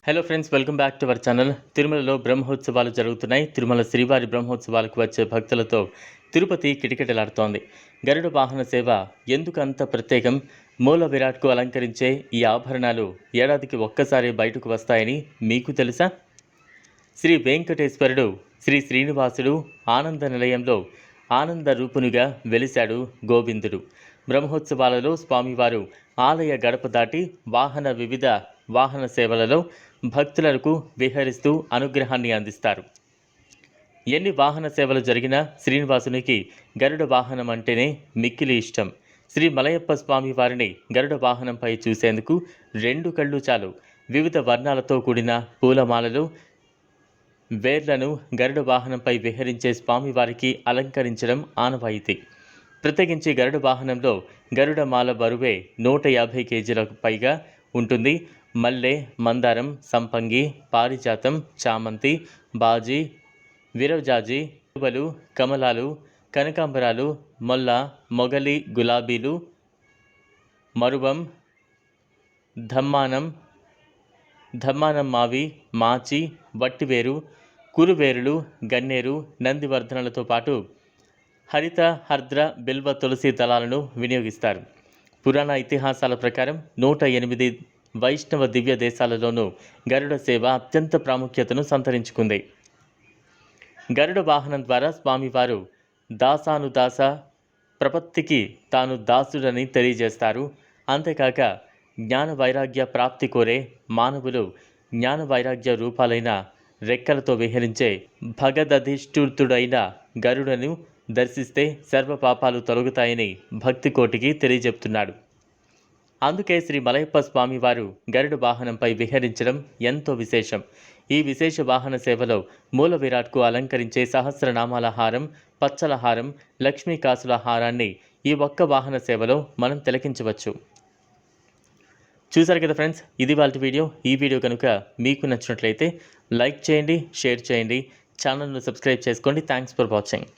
Hello friends, welcome back to our channel. తిరుమలలో బ్రహ్మోత్సవాలు జరుగుతున్నాయి. తిరుమల శ్రీవారి బ్రహ్మోత్సవాలకు వచ్చే భక్తులతో తిరుపతి కిటకిటలాడుతోంది. గరుడ వాహన సేవ ఎందుకు అంత ప్రత్యేకం? మూల విరాట్కు అలంకరించే ఈ ఆభరణాలు ఏడాదికి ఒక్కసారి బయటకు వస్తాయని మీకు తెలుసా? శ్రీ వెంకటేశ్వరుడు శ్రీ శ్రీనివాసుడు ఆనంద నిలయంలో ఆనంద రూపునిగా వెలిశాడు గోవిందుడు. బ్రహ్మోత్సవాలలో స్వామివారు ఆలయ గడప దాటి వివిధ వాహన సేవలలో భక్తులకు విహరిస్తూ అనుగ్రహాన్ని అందిస్తారు. ఎన్ని వాహన సేవలు జరిగినా శ్రీనివాసునికి గరుడ వాహనం అంటేనే మిక్కిలి ఇష్టం. శ్రీ మలయప్ప స్వామి వారిని గరుడ వాహనంపై చూసేందుకు 2 కళ్ళు చాలు. వివిధ వర్ణాలతో కూడిన పూలమాలలు, వేర్లను గరుడ వాహనంపై విహరించే స్వామివారికి అలంకరించడం ఆనవాయితీ. ప్రత్యేకించి గరుడ వాహనంలో గరుడ మాల బరువే 150 కేజీలకు పైగా ఉంటుంది. మల్లె, మందారం, సంపంగి, పారిజాతం, చామంతి, బాజీ, విరవజాజి, పువ్వులు, కమలాలు, కనకాంబరాలు, మొగలి గులాబీలు, మరువం, ధమ్మానం మావి, మాచి, వట్టివేరు, కురువేరులు, గన్నేరు, నందివర్ధనలతో పాటు హరిత, హర్ద్ర, బిల్వ, తులసి దళాలను వినియోగిస్తారు. పురాణ ఇతిహాసాల ప్రకారం 108 వైష్ణవ దివ్య దేశాలలోనూ గరుడ సేవ అత్యంత ప్రాముఖ్యతను సంతరించుకుంది. గరుడ వాహనం ద్వారా స్వామివారు దాసానుదాస ప్రపత్తికి తాను దాసుడని తెలియజేస్తారు. అంతేకాక జ్ఞాన వైరాగ్య ప్రాప్తి కోరే మానవులు జ్ఞాన వైరాగ్య రూపాలైన రెక్కలతో విహరించే భగదధిష్ఠితుడైన గరుడను దర్శిస్తే సర్వ పాపాలు తొలగుతాయని భక్తి కోటికి తెలియజెప్తున్నాడు. అందుకే శ్రీ మలయప్ప స్వామివారు గరుడ వాహనంపై విహరించడం ఎంతో విశేషం. ఈ విశేష వాహన సేవలో మూల విరాట్కు అలంకరించే సహస్రనామాల హారం, పచ్చల హారం, లక్ష్మీ కాసుల హారాన్ని ఈ ఒక్క వాహన సేవలో మనం తిలకించవచ్చు. చూసారు కదా ఫ్రెండ్స్, ఇది వాళ్ళ వీడియో. ఈ వీడియో కనుక మీకు నచ్చినట్లయితే లైక్ చేయండి, షేర్ చేయండి, ఛానల్ను సబ్స్క్రైబ్ చేసుకోండి. Thanks for watching.